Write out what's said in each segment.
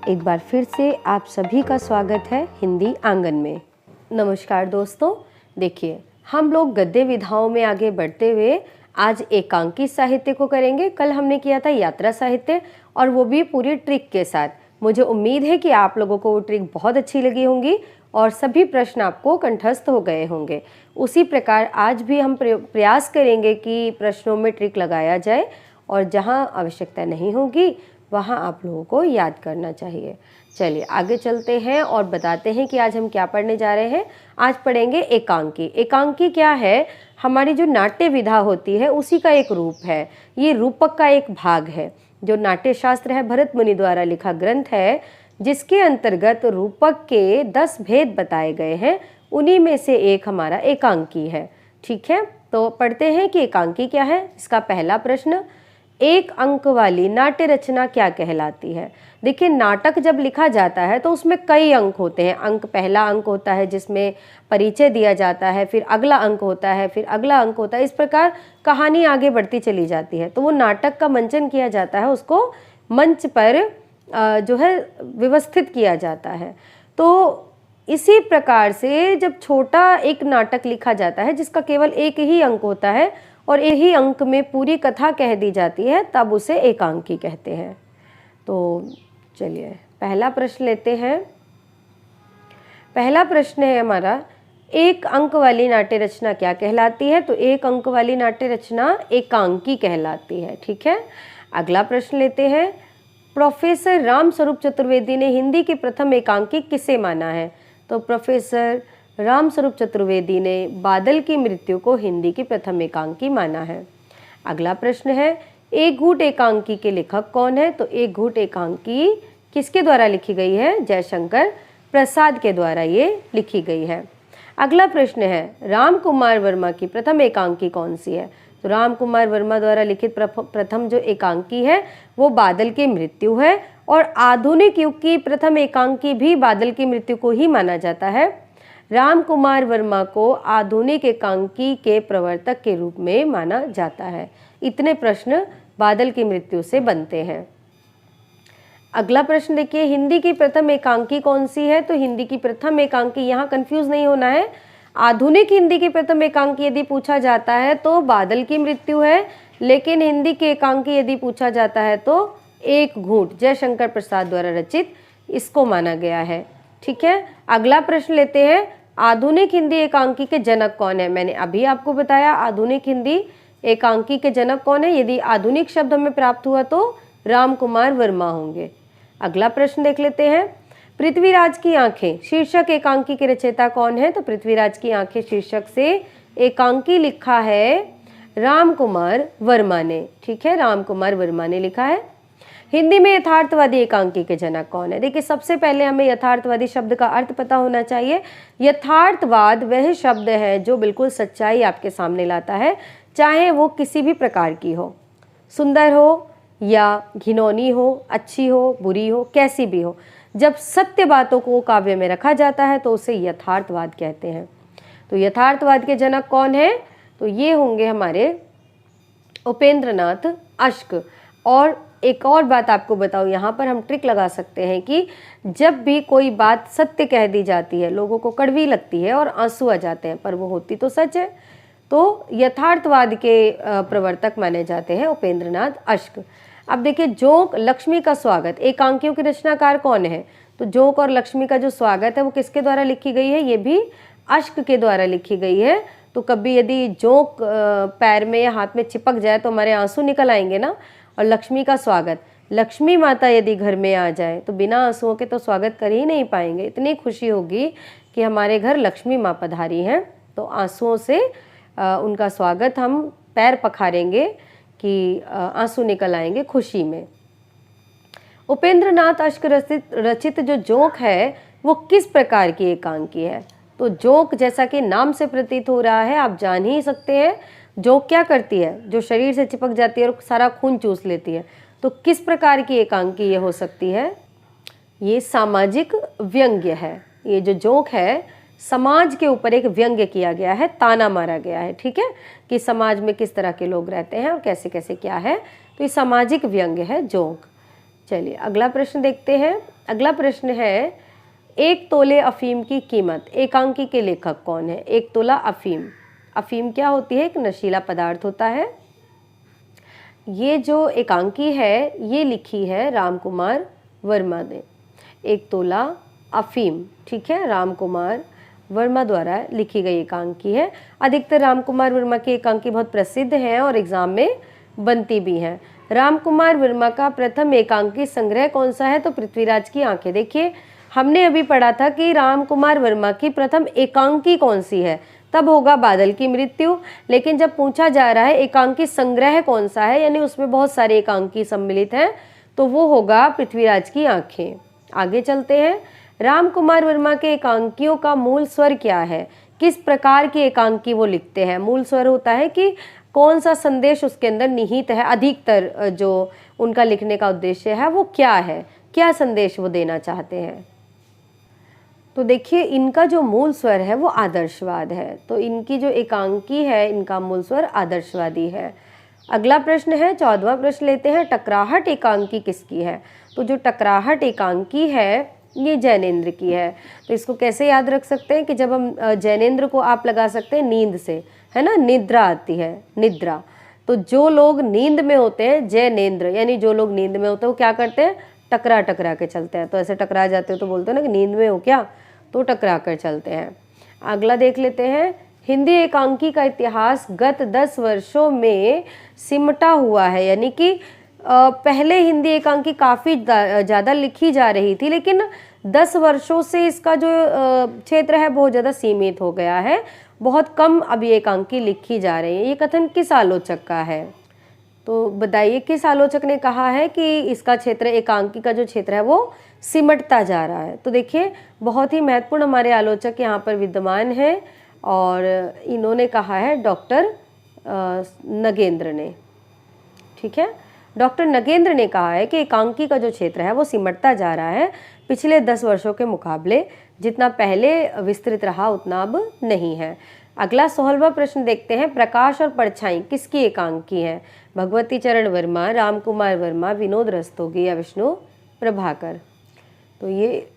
एक बार फिर से आप सभी का स्वागत है हिंदी आंगन में। नमस्कार दोस्तों, देखिए हम लोग गद्य विधाओं में आगे बढ़ते हुए आज एकांकी साहित्य को करेंगे। कल हमने किया था यात्रा साहित्य और वो भी पूरी ट्रिक के साथ। मुझे उम्मीद है कि आप लोगों को वो ट्रिक बहुत अच्छी लगी होंगी और सभी प्रश्न आपको कंठस्थ हो गए होंगे। उसी प्रकार आज भी हम प्रयास करेंगे कि प्रश्नों में ट्रिक लगाया जाए और जहाँ आवश्यकता नहीं होगी वहाँ आप लोगों को याद करना चाहिए। चलिए आगे चलते हैं और बताते हैं कि आज हम क्या पढ़ने जा रहे हैं। आज पढ़ेंगे एकांकी। एकांकी क्या है? हमारी जो नाट्य विधा होती है उसी का एक रूप है। ये रूपक का एक भाग है। जो नाट्य शास्त्र है भरत मुनि द्वारा लिखा ग्रंथ है, जिसके अंतर्गत रूपक के 10 भेद बताए गए हैं। उन्हीं में से एक हमारा एकांकी है। ठीक है, तो पढ़ते हैं कि एकांकी क्या है। इसका पहला प्रश्न, एक अंक वाली नाट्य रचना क्या कहलाती है? देखिए, नाटक जब लिखा जाता है तो उसमें कई अंक होते हैं। अंक, पहला अंक होता है जिसमें परिचय दिया जाता है, फिर अगला अंक होता है, फिर अगला अंक होता है। इस प्रकार कहानी आगे बढ़ती चली जाती है। तो वो नाटक का मंचन किया जाता है, उसको मंच पर जो है व्यवस्थित किया जाता है। तो इसी प्रकार से जब छोटा एक नाटक लिखा जाता है जिसका केवल एक ही अंक होता है और एक ही अंक में पूरी कथा कह दी जाती है, तब उसे एकांकी कहते हैं। तो चलिए पहला प्रश्न लेते हैं। पहला प्रश्न है हमारा, एक अंक वाली नाट्य रचना क्या कहलाती है? तो एक अंक वाली नाट्य रचना एकांकी कहलाती है। ठीक है, अगला प्रश्न लेते हैं। प्रोफेसर रामस्वरूप चतुर्वेदी ने हिंदी की प्रथम एकांकी किसे माना है? तो प्रोफेसर रामस्वरूप चतुर्वेदी ने बादल की मृत्यु को हिंदी की प्रथम एकांकी माना है। अगला प्रश्न है, एक घूट एकांकी के लेखक कौन है? तो एक घूट एकांकी किसके द्वारा लिखी गई है? जयशंकर प्रसाद के द्वारा ये लिखी गई है। अगला प्रश्न है, राम कुमार वर्मा की प्रथम एकांकी कौन सी है? तो राम कुमार वर्मा द्वारा लिखित प्रथम जो एकांकी है वो बादल की मृत्यु है और आधुनिक युग की प्रथम एकांकी भी बादल की मृत्यु को ही माना जाता है। राम कुमार वर्मा को आधुनिक एकांकी के प्रवर्तक के रूप में माना जाता है। इतने प्रश्न बादल की मृत्यु से बनते हैं। अगला प्रश्न देखिए, हिंदी की प्रथम एकांकी कौन सी है? तो हिंदी की प्रथम एकांकी, यहाँ कंफ्यूज नहीं होना है। आधुनिक हिंदी की प्रथम एकांकी यदि पूछा जाता है तो बादल की मृत्यु है, लेकिन हिंदी की एकांकी यदि पूछा जाता है तो एक घूंट जयशंकर प्रसाद द्वारा रचित इसको माना गया है। ठीक है, अगला प्रश्न लेते हैं। आधुनिक हिंदी एकांकी के जनक कौन है? मैंने अभी आपको बताया आधुनिक हिंदी एकांकी के जनक कौन है। यदि आधुनिक शब्द हमें प्राप्त हुआ तो राम कुमार वर्मा होंगे। अगला प्रश्न देख लेते हैं। पृथ्वीराज की आंखें शीर्षक एकांकी के रचयिता कौन है? तो पृथ्वीराज की आंखें शीर्षक से एकांकी लिखा है राम कुमार वर्मा ने। ठीक है, राम कुमार वर्मा ने लिखा है। हिंदी में यथार्थवादी एकांकी के जनक कौन है? देखिए, सबसे पहले हमें यथार्थवादी शब्द का अर्थ पता होना चाहिए। यथार्थवाद वह शब्द है जो बिल्कुल सच्चाई आपके सामने लाता है, चाहे वो किसी भी प्रकार की हो, सुंदर हो या घिनौनी हो, अच्छी हो, बुरी हो, कैसी भी हो। जब सत्य बातों को काव्य में रखा जाता है तो उसे यथार्थवाद कहते हैं। तो यथार्थवाद के जनक कौन है? तो ये होंगे हमारे उपेंद्रनाथ अश्क। और एक और बात आपको बताऊं, यहाँ पर हम ट्रिक लगा सकते हैं कि जब भी कोई बात सत्य कह दी जाती है, लोगों को कड़वी लगती है और आंसू आ जाते हैं, पर वो होती तो सच है। तो यथार्थवाद के प्रवर्तक माने जाते हैं उपेंद्रनाथ अश्क। अब देखिए, जोंक लक्ष्मी का स्वागत एकांकियों के रचनाकार कौन है? तो जोंक और लक्ष्मी का जो स्वागत है वो किसके द्वारा लिखी गई है? ये भी अश्क के द्वारा लिखी गई है। तो कभी यदि जोंक पैर में या हाथ में चिपक जाए तो हमारे आंसू निकल आएंगे ना। और लक्ष्मी का स्वागत, लक्ष्मी माता यदि घर में आ जाए तो बिना आंसुओं के तो स्वागत कर ही नहीं पाएंगे। इतनी खुशी होगी कि हमारे घर लक्ष्मी माँ पधारी हैं, तो आंसुओं से उनका स्वागत हम पैर पखारेंगे कि आंसू निकल आएंगे खुशी में। उपेंद्रनाथ अश्क रचित जो जोंक है वो किस प्रकार की एकांकी है? तो जोंक, जैसा कि नाम से प्रतीत हो रहा है, आप जान ही सकते हैं जोंक क्या करती है। जो शरीर से चिपक जाती है और सारा खून चूस लेती है। तो किस प्रकार की एकांकी ये हो सकती है? ये सामाजिक व्यंग्य है। ये जो जोंक है समाज के ऊपर एक व्यंग्य किया गया है, ताना मारा गया है। ठीक है, कि समाज में किस तरह के लोग रहते हैं और कैसे कैसे क्या है। तो ये सामाजिक व्यंग्य है जोंक। चलिए अगला प्रश्न देखते हैं। अगला प्रश्न है, एक तोले अफीम की कीमत। एकांकी के लेखक कौन है? एक तोला अफीम। अफीम क्या होती है? एक नशीला पदार्थ होता है। ये जो एकांकी है ये लिखी है रामकुमार वर्मा ने। एक तोला अफीम, ठीक है, रामकुमार वर्मा द्वारा लिखी गई एकांकी है। अधिकतर रामकुमार वर्मा की एकांकी बहुत प्रसिद्ध हैं और एग्जाम में बनती भी हैं। रामकुमार वर्मा का प्रथम एकांकी संग्रह कौन सा है? तो पृथ्वीराज की आंखें। देखिए हमने अभी पढ़ा था कि रामकुमार वर्मा की प्रथम एकांकी कौन सी है, तब होगा बादल की मृत्यु। लेकिन जब पूछा जा रहा है एकांकी संग्रह कौन सा है, यानी उसमें बहुत सारे एकांकी सम्मिलित हैं, तो वो होगा पृथ्वीराज की आंखें। आगे चलते हैं। रामकुमार वर्मा के एकांकियों का मूल स्वर क्या है? किस प्रकार की एकांकी वो लिखते हैं? मूल स्वर होता है कि कौन सा संदेश उसके अंदर निहित है। अधिकतर जो उनका लिखने का उद्देश्य है वो क्या है, क्या संदेश वो देना चाहते हैं? तो देखिए इनका जो मूल स्वर है वो आदर्शवाद है। तो इनकी जो एकांकी है इनका मूल स्वर आदर्शवादी है। अगला प्रश्न है, 14वां प्रश्न लेते हैं। टकराहट एकांकी किसकी है? तो जो टकराहट एकांकी है ये जैनेन्द्र की है। तो इसको कैसे याद रख सकते हैं कि जब हम जैनेन्द्र को आप लगा सकते हैं नींद से, है ना, निद्रा आती है, निद्रा। तो जो लोग नींद में होते हैं जैनेन्द्र, यानी जो लोग नींद में होते हैं वो क्या करते हैं? टकरा टकरा के चलते हैं। तो ऐसे टकरा जाते हो तो बोलते हैं ना कि नींद में हो क्या, तो टकरा कर चलते हैं। अगला देख लेते हैं। हिंदी एकांकी का इतिहास गत 10 वर्षों में सिमटा हुआ है, यानी कि पहले हिंदी एकांकी काफ़ी ज़्यादा लिखी जा रही थी, लेकिन 10 वर्षों से इसका जो क्षेत्र है बहुत ज़्यादा सीमित हो गया है। बहुत कम अब ये एकांकी लिखी जा रही है। ये कथन किस आलोचक का है? तो बताइए किस आलोचक ने कहा है कि इसका क्षेत्र, एकांकी का जो क्षेत्र है वो सिमटता जा रहा है? तो देखिए बहुत ही महत्वपूर्ण हमारे आलोचक यहाँ पर विद्यमान हैं और इन्होंने कहा है डॉक्टर नगेंद्र ने, ठीक है। डॉक्टर नगेंद्र ने कहा है कि एकांकी का जो क्षेत्र है वो सिमटता जा रहा है। पिछले 10 वर्षों के मुकाबले जितना पहले विस्तृत रहा उतना अब नहीं है। अगला 16वां प्रश्न देखते हैं। प्रकाश और परछाई किसकी एकांकी है? भगवती चरण वर्मा, रामकुमार वर्मा, विनोद रस्तोगी या विष्णु प्रभाकर? तो ये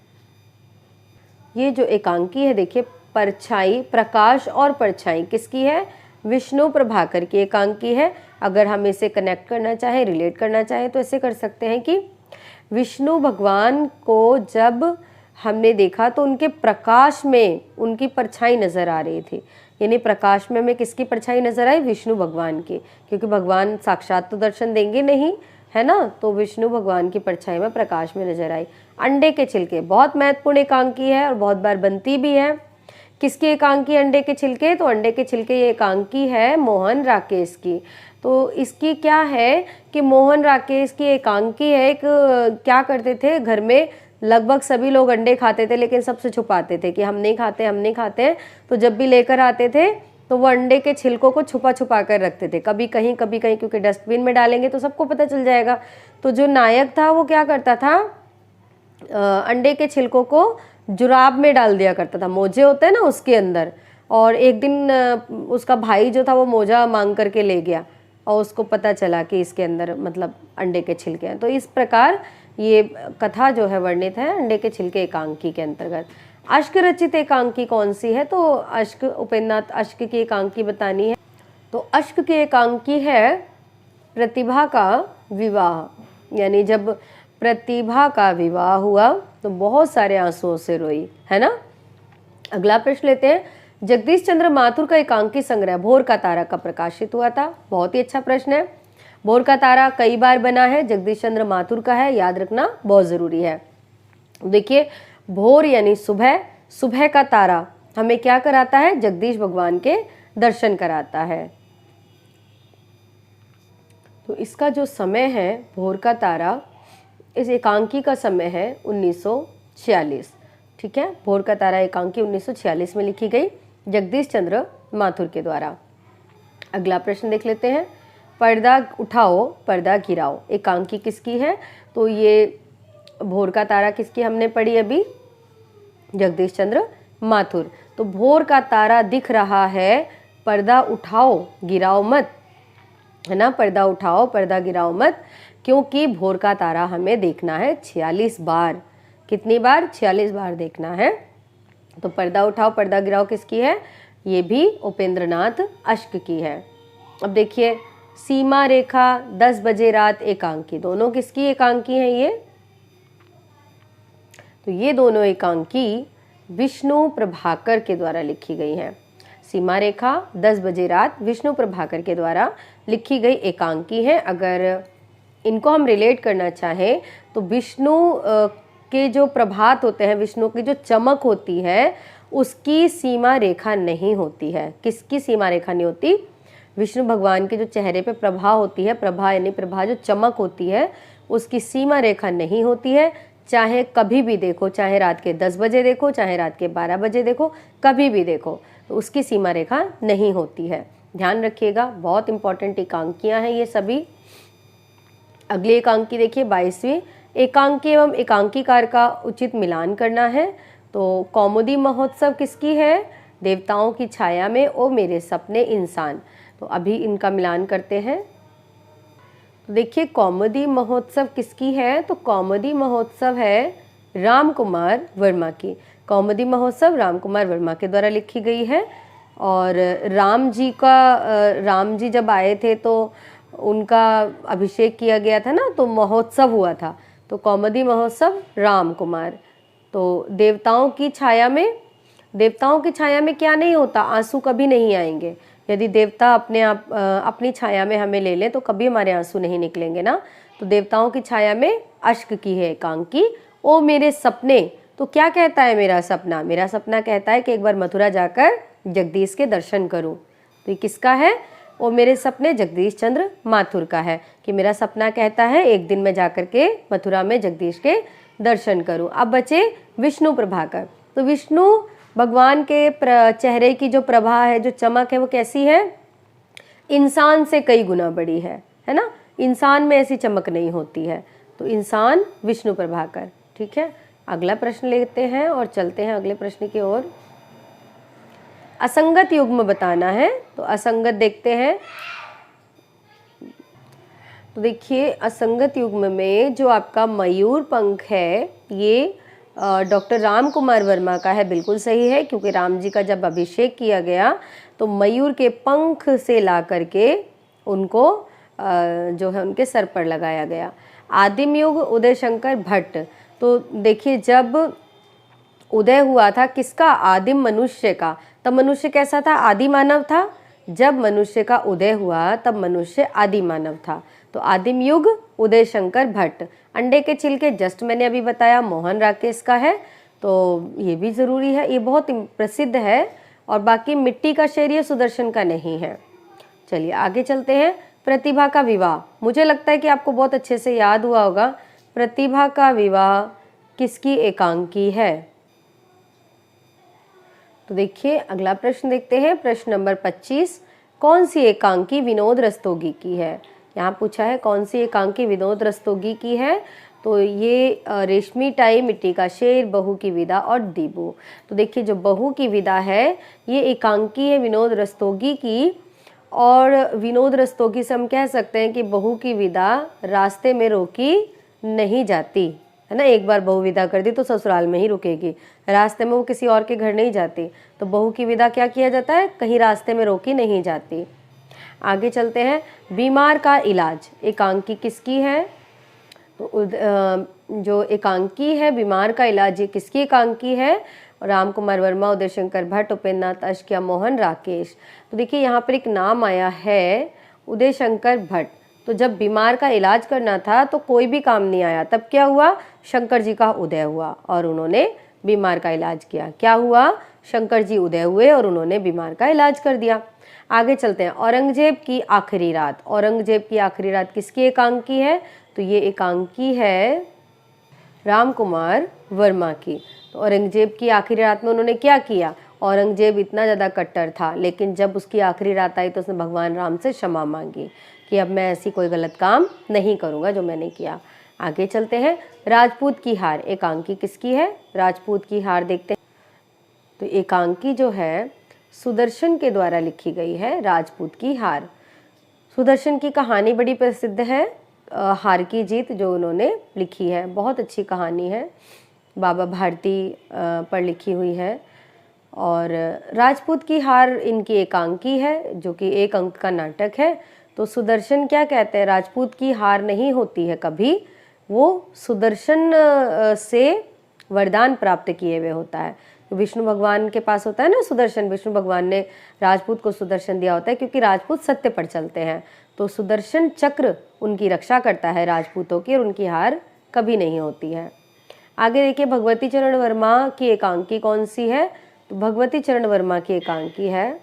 जो एकांकी है देखिए, परछाई, प्रकाश और परछाई किसकी है? विष्णु प्रभाकर की एकांकी है। अगर हम इसे कनेक्ट करना चाहें, रिलेट करना चाहें तो ऐसे कर सकते हैं कि विष्णु भगवान को जब हमने देखा तो उनके प्रकाश में उनकी परछाई नज़र आ रही थी, यानी प्रकाश में हमें किसकी परछाई नज़र आई? विष्णु भगवान की, क्योंकि भगवान साक्षात तो दर्शन देंगे नहीं, है ना, तो विष्णु भगवान की परछाई में प्रकाश में नजर आई। अंडे के छिलके बहुत महत्वपूर्ण एकांकी है और बहुत बार बनती भी है। किसकी एकांकी अंडे के छिलके? तो अंडे के छिलके ये एकांकी है मोहन राकेश की। तो इसकी क्या है कि मोहन राकेश की एकांकी है। एक क्या करते थे, घर में लगभग सभी लोग अंडे खाते थे लेकिन सबसे छुपाते थे कि हम नहीं खाते, हम नहीं खाते। तो जब भी लेकर आते थे तो वो अंडे के छिलकों को छुपा छुपा कर रखते थे, कभी कहीं कभी कहीं, क्योंकि डस्टबिन में डालेंगे तो सबको पता चल जाएगा। तो जो नायक था वो क्या करता था, अंडे के छिलकों को जुराब में डाल दिया करता था, मोजे होते हैं ना उसके अंदर। और एक दिन उसका भाई जो था वो मोजा मांग करके ले गया और उसको पता चला कि इसके अंदर मतलब अंडे के छिलके हैं। तो इस प्रकार ये कथा जो है वर्णित है अंडे के छिलके एकांकी के अंतर्गत। अश्क रचित एकांकी कौन सी है? तो अश्क, उपेन्द्रनाथ अश्क की एकांकी बतानी है। तो अश्क की एकांकी है प्रतिभा का विवाह, यानी जब प्रतिभा का विवाह हुआ तो बहुत सारे आंसुओं से रोई, है ना। अगला प्रश्न लेते हैं। जगदीश चंद्र माथुर का एकांकी संग्रह भोर का तारा कब प्रकाशित हुआ था? बहुत ही अच्छा प्रश्न है। भोर का तारा कई बार बना है, जगदीश चंद्र माथुर का है, याद रखना बहुत जरूरी है। देखिए भोर यानी सुबह, सुबह का तारा हमें क्या कराता है? जगदीश भगवान के दर्शन कराता है। तो इसका जो समय है भोर का तारा, इस एकांकी का समय है 1946, ठीक है। भोर का तारा एकांकी 1946 में लिखी गई जगदीश चंद्र माथुर के द्वारा। अगला प्रश्न देख लेते हैं। पर्दा उठाओ पर्दा गिराओ एकांकी किसकी है? तो ये भोर का तारा किसकी हमने पढ़ी अभी? जगदीश चंद्र माथुर। तो भोर का तारा दिख रहा है, पर्दा उठाओ गिराओ मत, है ना, पर्दा उठाओ पर्दा गिराओ मत, क्योंकि भोर का तारा हमें देखना है 46 बार। कितनी बार? 46 बार देखना है। तो पर्दा उठाओ पर्दा गिराओ किसकी है? ये भी उपेंद्रनाथ अश्क की है। अब देखिए सीमा रेखा 10 बजे रात एकांकी, दोनों किसकी एकांकी हैं ये? तो ये दोनों एकांकी विष्णु प्रभाकर के द्वारा लिखी गई हैं। सीमा रेखा 10 बजे रात विष्णु प्रभाकर के द्वारा लिखी गई एकांकी है। अगर इनको हम रिलेट करना चाहें तो विष्णु के जो प्रभात होते हैं, विष्णु की जो चमक होती है उसकी सीमा रेखा नहीं होती है। किसकी सीमा रेखा नहीं होती? विष्णु भगवान के जो चेहरे पे प्रभा होती है, प्रभा यानी प्रभा जो चमक होती है, उसकी सीमा रेखा नहीं होती है। चाहे कभी भी देखो, चाहे रात के 10 बजे देखो, चाहे रात के 12 बजे देखो, कभी भी देखो, तो उसकी सीमा रेखा नहीं होती है। ध्यान रखिएगा, बहुत इंपॉर्टेंट एकांकियां हैं ये सभी। अगली एकांकी देखिए 22वीं, एकांकी एवं एकांकीकार का उचित मिलान करना है। तो कौमुदी महोत्सव किसकी है? देवताओं की छाया में ओ मेरे सपने इंसान। तो अभी इनका मिलान करते हैं। तो देखिए कौमुदी महोत्सव किसकी है? तो कौमुदी महोत्सव है राम कुमार वर्मा की। कौमुदी महोत्सव राम कुमार वर्मा के द्वारा लिखी गई है। और राम जी जब आए थे तो उनका अभिषेक किया गया था ना, तो महोत्सव हुआ था। तो कौमुदी महोत्सव राम कुमार। तो देवताओं की छाया में क्या नहीं होता? आंसू कभी नहीं आएंगे। यदि देवता अपनी छाया में हमें ले लें तो कभी हमारे आंसू नहीं निकलेंगे ना। तो देवताओं की छाया में अश्क की है एकांकी। ओ मेरे सपने, तो क्या कहता है मेरा सपना? मेरा सपना कहता है कि एक बार मथुरा जाकर जगदीश के दर्शन करूं। तो ये किसका है? ओ मेरे सपने जगदीश चंद्र माथुर का है कि मेरा सपना कहता है एक दिन मैं जाकर के मथुरा में जगदीश के दर्शन करूं। अब बचे विष्णु प्रभाकर। तो विष्णु भगवान के चेहरे की जो प्रभा है, जो चमक है, वो कैसी है? इंसान से कई गुना बड़ी है ना। इंसान में ऐसी चमक नहीं होती है। तो इंसान विष्णु प्रभाकर। ठीक है, अगला प्रश्न लेते हैं और चलते हैं अगले प्रश्न की ओर। असंगत युग्म बताना है। तो असंगत देखते हैं। तो देखिए असंगत युग्म में जो आपका मयूर पंख है ये डॉक्टर राम कुमार वर्मा का है। बिल्कुल सही है, क्योंकि राम जी का जब अभिषेक किया गया तो मयूर के पंख से ला करके उनको जो है उनके सर पर लगाया गया। आदिम युग उदय शंकर भट्ट। तो देखिए जब उदय हुआ था किसका? आदिम मनुष्य का। तब मनुष्य कैसा था? आदि मानव था। जब मनुष्य का उदय हुआ तब मनुष्य आदि मानव था। तो आदिम युग उदय शंकर भट्ट। अंडे के छिलके जस्ट मैंने अभी बताया मोहन राकेश का है, तो ये भी ज़रूरी है, ये बहुत प्रसिद्ध है। और बाकी मिट्टी का शेर ये सुदर्शन का नहीं है। चलिए आगे चलते हैं। प्रतिभा का विवाह, मुझे लगता है कि आपको बहुत अच्छे से याद हुआ होगा। प्रतिभा का विवाह किसकी एकांकी है? तो देखिए अगला प्रश्न देखते हैं, प्रश्न नंबर 25। कौन सी एकांकी विनोद रस्तोगी की है? यहाँ पूछा है कौन सी एकांकी विनोद रस्तोगी की है। तो ये रेशमी टाई, मिट्टी का शेर, बहू की विदा और दीबू। तो देखिए जो बहू की विदा है ये एकांकी है विनोद रस्तोगी की। और विनोद रस्तोगी से हम कह सकते हैं कि बहू की विदा रास्ते में रोकी नहीं जाती है ना। एक बार बहू विदा कर दी तो ससुराल में ही रुकेगी, रास्ते में वो किसी और के घर नहीं जाती। तो बहू की विदा क्या किया जाता है? कहीं रास्ते में रोकी नहीं जाती। आगे चलते हैं। बीमार का इलाज एकांकी किसकी है? तो जो एकांकी है बीमार का इलाज ये किसकी एकांकी है? राम कुमार वर्मा, उदय शंकर भट्ट, उपेंद्रनाथ अश्क या मोहन राकेश। तो देखिए यहाँ पर एक नाम आया है उदय शंकर भट्ट। तो जब बीमार का इलाज करना था तो कोई भी काम नहीं आया, तब क्या हुआ? शंकर जी का उदय हुआ और उन्होंने बीमार का इलाज किया। क्या हुआ? शंकर जी उदय हुए और उन्होंने बीमार का इलाज कर दिया। आगे चलते हैं। औरंगजेब की आखिरी रात। औरंगजेब की आखिरी रात किसकी एकांकी है? तो ये एकांकी है राम कुमार वर्मा की। तो औरंगजेब की आखिरी रात में उन्होंने क्या किया? औरंगजेब इतना ज़्यादा कट्टर था, लेकिन जब उसकी आखिरी रात आई तो उसने भगवान राम से क्षमा मांगी कि अब मैं ऐसी कोई गलत काम नहीं करूँगा जो मैंने किया। आगे चलते हैं। राजपूत की हार एकांकी किसकी है? राजपूत की हार देखते हैं। तो एकांकी जो है सुदर्शन के द्वारा लिखी गई है, राजपूत की हार। सुदर्शन की कहानी बड़ी प्रसिद्ध है। हार की जीत जो उन्होंने लिखी है, बहुत अच्छी कहानी है, बाबा भारती पर लिखी हुई है। और राजपूत की हार इनकी एकांकी है, जो कि 1 अंक का नाटक है। तो सुदर्शन क्या कहते हैं, राजपूत की हार नहीं होती है कभी, वो सुदर्शन से वरदान प्राप्त किए हुए होता है। विष्णु भगवान के पास होता है ना सुदर्शन, विष्णु भगवान ने राजपूत को सुदर्शन दिया होता है, क्योंकि राजपूत सत्य पर चलते हैं। तो सुदर्शन चक्र उनकी रक्षा करता है राजपूतों की, और उनकी हार कभी नहीं होती है। आगे देखिए, भगवती चरण वर्मा की एकांकी कौन सी है? तो भगवती चरण वर्मा की एकांकी है,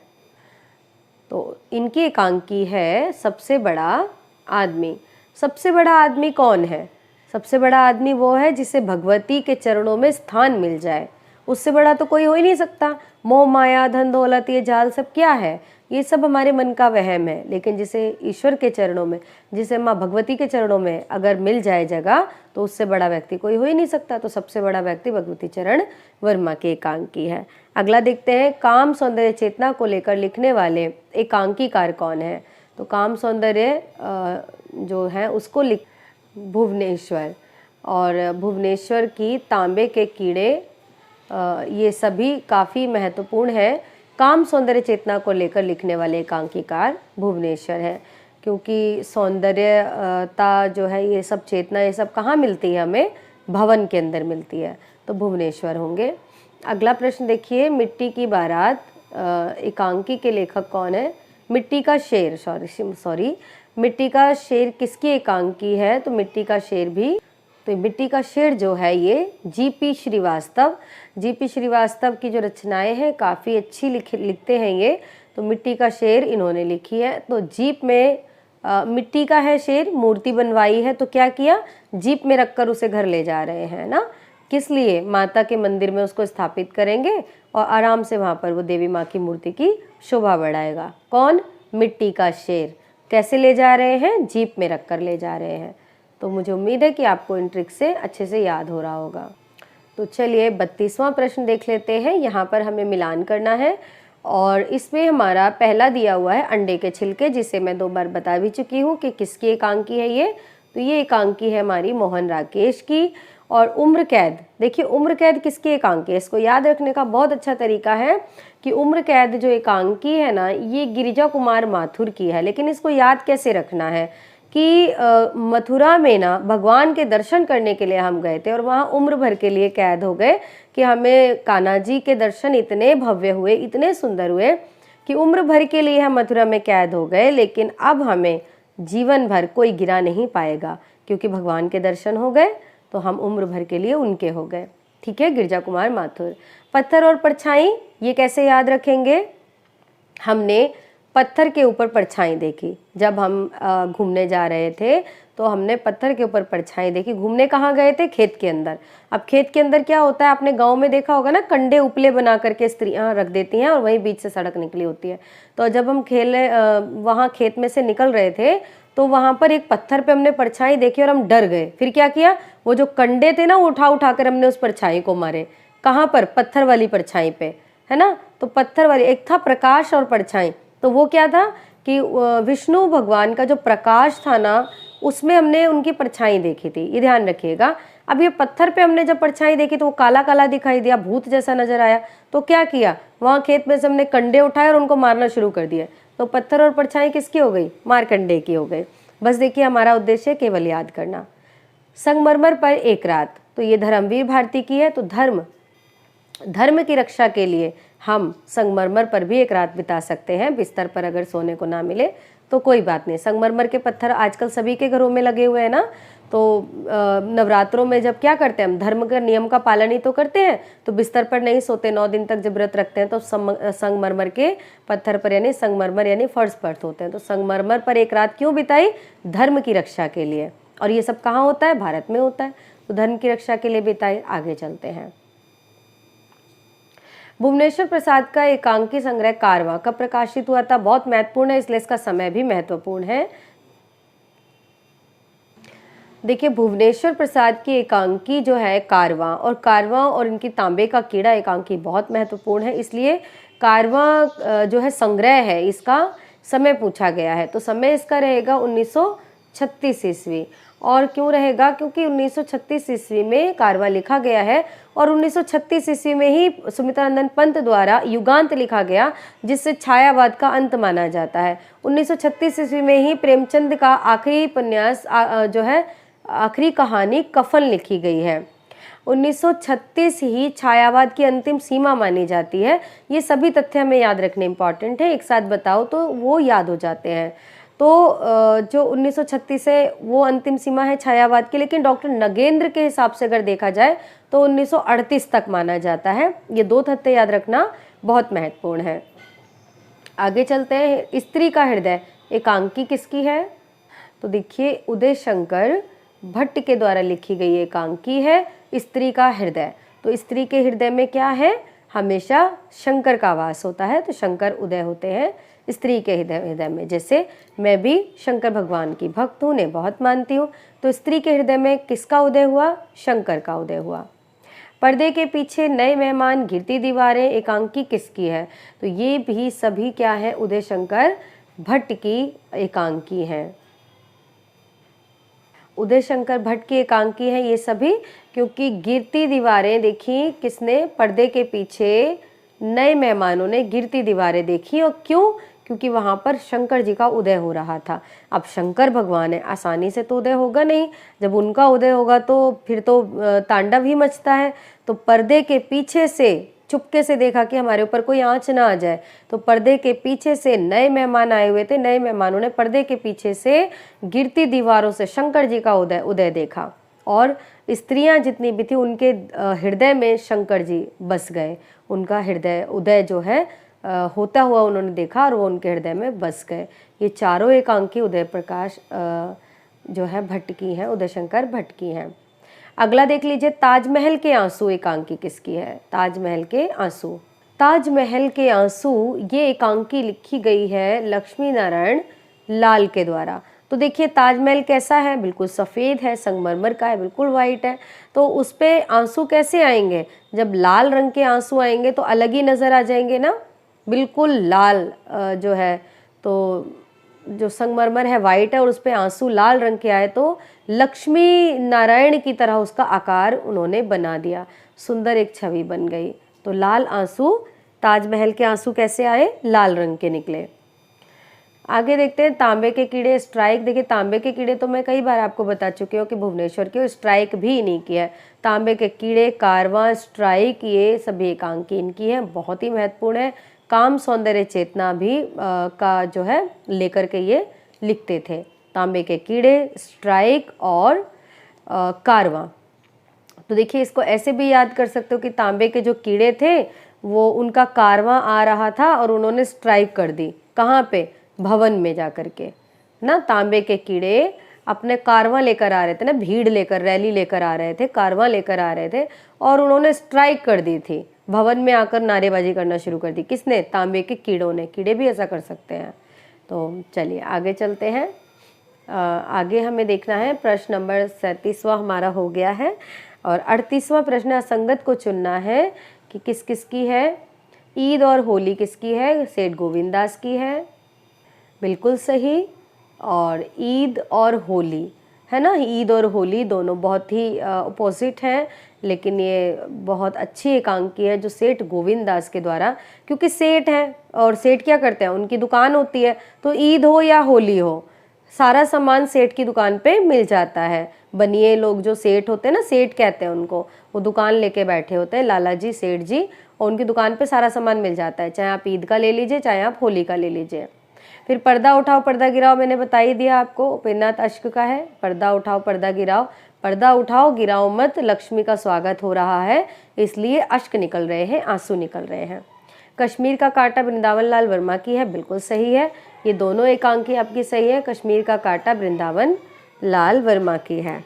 तो इनकी एकांकी है सबसे बड़ा आदमी। सबसे बड़ा आदमी कौन है? सबसे बड़ा आदमी वो है जिसे भगवती के चरणों में स्थान मिल जाए, उससे बड़ा तो कोई हो ही नहीं सकता। मोह माया धन दौलत ये जाल सब क्या है? ये सब हमारे मन का वहम है। लेकिन जिसे ईश्वर के चरणों में, जिसे माँ भगवती के चरणों में अगर मिल जाए जगह, तो उससे बड़ा व्यक्ति कोई हो ही नहीं सकता। तो सबसे बड़ा व्यक्ति भगवती चरण वर्मा के एकांकी है। अगला देखते हैं, काम सौंदर्य चेतना को लेकर लिखने वाले एकांकीकार कौन है? तो काम सौंदर्य जो है उसको लिख भुवनेश्वर, और भुवनेश्वर की तांबे के कीड़े, ये सभी काफ़ी महत्वपूर्ण है। काम सौंदर्य चेतना को लेकर लिखने वाले एकांकीकार भुवनेश्वर है, क्योंकि सौंदर्यता जो है, ये सब चेतना, ये सब कहाँ मिलती है हमें? भवन के अंदर मिलती है, तो भुवनेश्वर होंगे। अगला प्रश्न देखिए, मिट्टी की बारात एकांकी के लेखक कौन है? मिट्टी का शेर, सॉरी मिट्टी का शेर किसकी एकांकी है? तो मिट्टी का शेर भी, तो मिट्टी का शेर जो है ये जीपी श्रीवास्तव, जीपी श्रीवास्तव की जो रचनाएं हैं काफ़ी अच्छी लिखते हैं ये। तो मिट्टी का शेर इन्होंने लिखी है। तो जीप में मिट्टी का है शेर, मूर्ति बनवाई है, तो क्या किया? जीप में रखकर उसे घर ले जा रहे हैं ना। किस लिए? माता के मंदिर में उसको स्थापित करेंगे और आराम से वहाँ पर वो देवी माँ की मूर्ति की शोभा बढ़ाएगा। कौन? मिट्टी का शेर। कैसे ले जा रहे हैं? जीप में रखकर ले जा रहे हैं। तो मुझे उम्मीद है कि आपको इन ट्रिक से अच्छे से याद हो रहा होगा। तो चलिए 32वां प्रश्न देख लेते हैं। यहाँ पर हमें मिलान करना है, और इसमें हमारा पहला दिया हुआ है अंडे के छिलके, जिसे मैं 2 बार बता भी चुकी हूँ कि किसकी एकांकी है ये। तो ये एकांकी है हमारी मोहन राकेश की। और उम्र कैद, देखिए उम्र कैद किसकी एकांकी है? इसको याद रखने का बहुत अच्छा तरीका है कि उम्र कैद जो एकांकी है ना, ये गिरिजा कुमार माथुर की है। लेकिन इसको याद कैसे रखना है कि मथुरा में ना भगवान के दर्शन करने के लिए हम गए थे, और वहाँ उम्र भर के लिए कैद हो गए कि हमें कान्हा जी के दर्शन इतने भव्य हुए, इतने सुंदर हुए कि उम्र भर के लिए हम मथुरा में कैद हो गए। लेकिन अब हमें जीवन भर कोई गिरा नहीं पाएगा, क्योंकि भगवान के दर्शन हो गए, तो हम उम्र भर के लिए उनके हो गए। ठीक है, गिरिजा कुमार माथुर। पत्थर और परछाई, ये कैसे याद रखेंगे? हमने पत्थर के ऊपर परछाई देखी जब हम घूमने जा रहे थे, तो हमने पत्थर के ऊपर परछाई देखी। घूमने कहाँ गए थे? खेत के अंदर। अब खेत के अंदर क्या होता है, आपने गांव में देखा होगा ना, कंडे उपले बना करके स्त्रियां रख देती हैं और वहीं बीच से सड़क निकली होती है। तो जब हम वहाँ खेत में से निकल रहे थे, तो वहाँ पर एक पत्थर पे हमने परछाई देखी और हम डर गए। फिर क्या किया? वो जो कंडे थे ना, वो उठा उठा कर हमने उस परछाई को मारे। कहाँ पर? पत्थर वाली परछाई पे, है ना। तो पत्थर वाली, एक था प्रकाश और परछाई। तो वो क्या था कि विष्णु भगवान का जो प्रकाश था ना, उसमें हमने उनकी परछाई देखी थी, ये ध्यान रखिएगा। अब ये पत्थर पे हमने जब परछाई देखी तो वो काला काला दिखाई दिया, भूत जैसा नजर आया। तो क्या किया? वहाँ खेत में से हमने कंडे उठाए और उनको मारना शुरू कर दिया। तो पत्थर और परछाई किसकी हो गई? मारकंडे की हो गई। बस देखिए, हमारा उद्देश्य केवल याद करना। संगमरमर पर एक रात, तो ये धर्मवीर भारती की है। तो धर्म की रक्षा के लिए हम संगमरमर पर भी एक रात बिता सकते हैं। बिस्तर पर अगर सोने को ना मिले तो कोई बात नहीं। संगमरमर के पत्थर आजकल सभी के घरों में लगे हुए हैं ना। तो नवरात्रों में जब क्या करते हैं हम, धर्म का नियम का पालन ही तो करते हैं। तो बिस्तर पर नहीं सोते, 9 दिन तक जब व्रत रखते हैं, तो संगमरमर के पत्थर पर, यानी संगमरमर यानी फर्श पर सोते हैं। तो संगमरमर पर एक रात क्यों बिताई? धर्म की रक्षा के लिए। और ये सब कहाँ होता है? भारत में होता है। तो धर्म की रक्षा के लिए बिताई। आगे चलते हैं। भुवनेश्वर प्रसाद का एकांकी संग्रह कारवां कब प्रकाशित हुआ था? बहुत महत्वपूर्ण है, इसलिए इसका समय भी महत्वपूर्ण है। देखिए, भुवनेश्वर प्रसाद की एकांकी जो है कारवां, और कारवां और इनकी तांबे का कीड़ा एकांकी बहुत महत्वपूर्ण है। इसलिए कारवां जो है संग्रह है, इसका समय पूछा गया है। तो समय इसका रहेगा 1954 1936 ईस्वी। और क्यों रहेगा? क्योंकि 1936 ईस्वी में कारवां लिखा गया है और 1936 ईस्वी में ही सुमित्रानंद पंत द्वारा युगांत लिखा गया, जिससे छायावाद का अंत माना जाता है। 1936 ईस्वी में ही प्रेमचंद का आखिरी उपन्यास जो है आखिरी कहानी कफन लिखी गई है। 1936 ही छायावाद की अंतिम सीमा मानी जाती है। ये सभी तथ्य हमें याद रखने इंपॉर्टेंट है, एक साथ बताओ तो वो याद हो जाते हैं। तो जो 1936 है वो अंतिम सीमा है छायावाद की, लेकिन डॉक्टर नगेंद्र के हिसाब से अगर देखा जाए तो 1938 तक माना जाता है। ये दो तथ्य याद रखना बहुत महत्वपूर्ण है। आगे चलते हैं। स्त्री का हृदय एकांकी किसकी है? तो देखिए उदय शंकर भट्ट के द्वारा लिखी गई एकांकी है स्त्री का हृदय। तो स्त्री के हृदय में क्या है? हमेशा शंकर का वास होता है, तो शंकर उदय होते हैं स्त्री के हृदय में। जैसे मैं भी शंकर भगवान की भक्त हूँ, उन्हें बहुत मानती हूँ, तो स्त्री के हृदय में किसका उदय हुआ? शंकर का उदय हुआ। पर्दे के पीछे नए मेहमान, गिरती दीवारें एकांकी किसकी है? तो ये भी सभी क्या है? उदय शंकर भट्ट की एकांकी हैं। उदय शंकर भट्ट की एकांकी है ये सभी, क्योंकि गिरती दीवारें देखी किसने? पर्दे के पीछे नए मेहमानों ने गिरती दीवारें देखी। और क्यों? क्योंकि वहाँ पर शंकर जी का उदय हो रहा था। अब शंकर भगवान है, आसानी से तो उदय होगा नहीं, जब उनका उदय होगा तो फिर तो तांडव ही मचता है। तो पर्दे के पीछे से चुपके से देखा कि हमारे ऊपर कोई आंच ना आ जाए, तो पर्दे के पीछे से नए मेहमान आए हुए थे, नए मेहमानों ने पर्दे के पीछे से गिरती दीवारों से शंकर जी का उदय देखा, और स्त्रियां जितनी भी थी उनके हृदय में शंकर जी बस गए। उनका हृदय उदय जो है होता हुआ उन्होंने देखा और वो उनके हृदय में बस गए। ये चारों एकांकी उदय प्रकाश जो है भट्ट की हैं, उदय शंकर भट्ट की हैं। अगला देख लीजिए, ताजमहल के आंसू एकांकी किसकी है? ताजमहल के आंसू। ताजमहल के आंसू ये एकांकी लिखी गई है लक्ष्मी नारायण लाल के द्वारा। तो देखिए ताजमहल कैसा है? बिल्कुल सफ़ेद है, संगमरमर का है, बिल्कुल वाइट है। तो उस पे आंसू कैसे आएंगे? जब लाल रंग के आंसू आएंगे तो अलग ही नज़र आ जाएंगे ना, बिल्कुल लाल जो है। तो जो संगमरमर है वाइट है और उस पे आंसू लाल रंग के आए, तो लक्ष्मी नारायण की तरह उसका आकार उन्होंने बना दिया, सुंदर एक छवि बन गई। तो लाल आंसू, ताजमहल के आंसू कैसे आए? लाल रंग के निकले। आगे देखते हैं, तांबे के कीड़े स्ट्राइक। देखिए तांबे के कीड़े तो मैं कई बार आपको बता चुकी हूँ कि भुवनेश्वर के स्ट्राइक भी इन्हीं की है। तांबे के कीड़े, कारवां, स्ट्राइक, ये सभी एकांकी इनकी है, बहुत ही महत्वपूर्ण है। काम सौंदर्य चेतना भी का जो है लेकर के ये लिखते थे। तांबे के कीड़े, स्ट्राइक और कारवां। तो देखिए इसको ऐसे भी याद कर सकते हो कि तांबे के जो कीड़े थे वो उनका कारवां आ रहा था और उन्होंने स्ट्राइक कर दी। कहाँ पे? भवन में जा कर के ना। तांबे के कीड़े अपने कारवां लेकर आ रहे थे ना, भीड़ लेकर, रैली लेकर आ रहे थे, कारवां लेकर आ रहे थे, और उन्होंने स्ट्राइक कर दी थी, भवन में आकर नारेबाजी करना शुरू कर दी। किसने? तांबे के कीड़ों ने। कीड़े भी ऐसा कर सकते हैं। तो चलिए आगे चलते हैं। आगे हमें देखना है, प्रश्न नंबर 37वां हमारा हो गया है और 38वां प्रश्न असंगत को चुनना है कि किस किस की है। ईद और होली किसकी है? सेठ गोविंददास की है, बिल्कुल सही। और ईद और होली है ना, ईद और होली दोनों बहुत ही अपोजिट हैं, लेकिन ये बहुत अच्छी एकांकी है जो सेठ गोविंददास के द्वारा, क्योंकि सेठ हैं और सेठ क्या करते हैं, उनकी दुकान होती है, तो ईद हो या होली हो सारा सामान सेठ की दुकान पे मिल जाता है। बनिए लोग जो सेठ होते हैं ना, सेठ कहते हैं उनको, वो दुकान लेके बैठे होते हैं, लाला जी, सेठ जी, और उनकी दुकान पे सारा सामान मिल जाता है, चाहे आप ईद का ले लीजिए, चाहे आप होली का ले लीजिए। फिर पर्दा उठाओ पर्दा गिराओ, मैंने बता ही दिया आपको, उपेन्द्रनाथ अश्क का है। पर्दा उठाओ पर्दा गिराओ, पर्दा उठाओ गिराओ मत, लक्ष्मी का स्वागत हो रहा है, इसलिए अश्क निकल रहे हैं, आंसू निकल रहे हैं। कश्मीर का कांटा वृंदावन लाल वर्मा की है, बिल्कुल सही है। ये दोनों एकांकी आपकी सही है। कश्मीर का कांटा वृंदावन लाल वर्मा की है।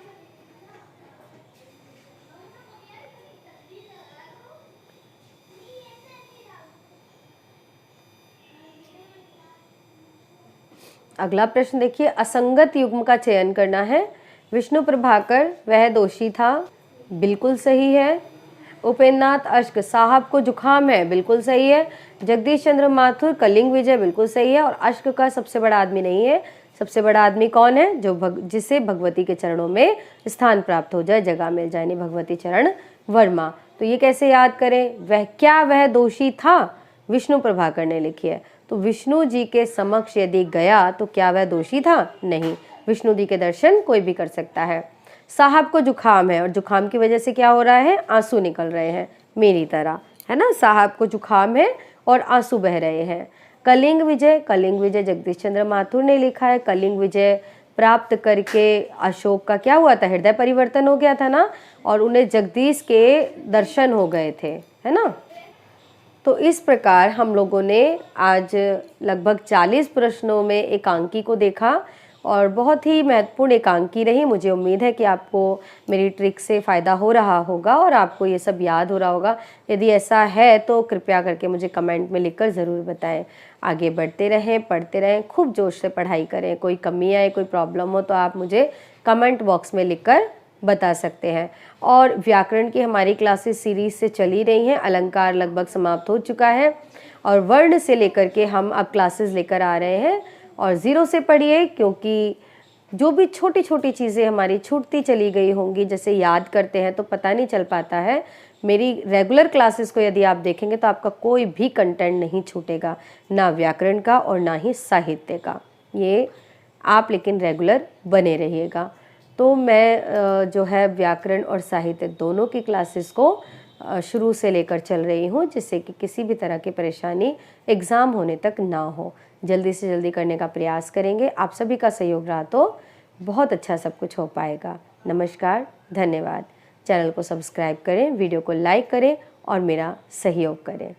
अगला प्रश्न देखिए, असंगत युग्म का चयन करना है। विष्णु प्रभाकर वह दोषी था, बिल्कुल सही है। उपेन्द्रनाथ अश्क साहब को जुखाम है, बिल्कुल सही है। जगदीश चंद्र माथुर कलिंग विजय, बिल्कुल सही है। और अश्क का सबसे बड़ा आदमी नहीं है, सबसे बड़ा आदमी कौन है? जिसे भगवती के चरणों में स्थान प्राप्त हो जाए, जगह मिल जाए, भगवती चरण वर्मा। तो ये कैसे याद करें? वह दोषी था? विष्णु प्रभाकर ने लिखी है। तो विष्णु जी के समक्ष यदि गया तो क्या वह दोषी था? नहीं, विष्णु जी के दर्शन कोई भी कर सकता है। साहब को जुखाम है और जुखाम की वजह से क्या हो रहा है? आंसू निकल रहे हैं, मेरी तरह, है ना। साहब को जुखाम है और आंसू बह रहे हैं। कलिंग विजय जगदीश चंद्र माथुर ने लिखा है। कलिंग विजय प्राप्त करके अशोक का क्या हुआ था? हृदय परिवर्तन हो गया था ना, और उन्हें जगदीश के दर्शन हो गए थे, है ना। तो इस प्रकार हम लोगों ने आज लगभग 40 प्रश्नों में एकांकी को देखा और बहुत ही महत्वपूर्ण एकांकी रही। मुझे उम्मीद है कि आपको मेरी ट्रिक से फ़ायदा हो रहा होगा और आपको ये सब याद हो रहा होगा। यदि ऐसा है तो कृपया करके मुझे कमेंट में लिखकर ज़रूर बताएं। आगे बढ़ते रहें, पढ़ते रहें, खूब जोश से पढ़ाई करें। कोई कमी आए, कोई प्रॉब्लम हो तो आप मुझे कमेंट बॉक्स में लिखकर बता सकते हैं। और व्याकरण की हमारी क्लासेस सीरीज से चली रही हैं। अलंकार लगभग समाप्त हो चुका है और वर्ण से लेकर के हम अब क्लासेस लेकर आ रहे हैं। और ज़ीरो से पढ़िए, क्योंकि जो भी छोटी छोटी चीज़ें हमारी छूटती चली गई होंगी, जैसे याद करते हैं तो पता नहीं चल पाता है। मेरी रेगुलर क्लासेस को यदि आप देखेंगे तो आपका कोई भी कंटेंट नहीं छूटेगा, ना व्याकरण का और ना ही साहित्य का। ये आप लेकिन रेगुलर बने रहिएगा। तो मैं जो है व्याकरण और साहित्य दोनों की क्लासेस को शुरू से लेकर चल रही हूँ, जिससे कि किसी भी तरह की परेशानी एग्ज़ाम होने तक ना हो। जल्दी से जल्दी करने का प्रयास करेंगे। आप सभी का सहयोग रहा तो बहुत अच्छा सब कुछ हो पाएगा। नमस्कार, धन्यवाद। चैनल को सब्सक्राइब करें, वीडियो को लाइक करें और मेरा सहयोग करें।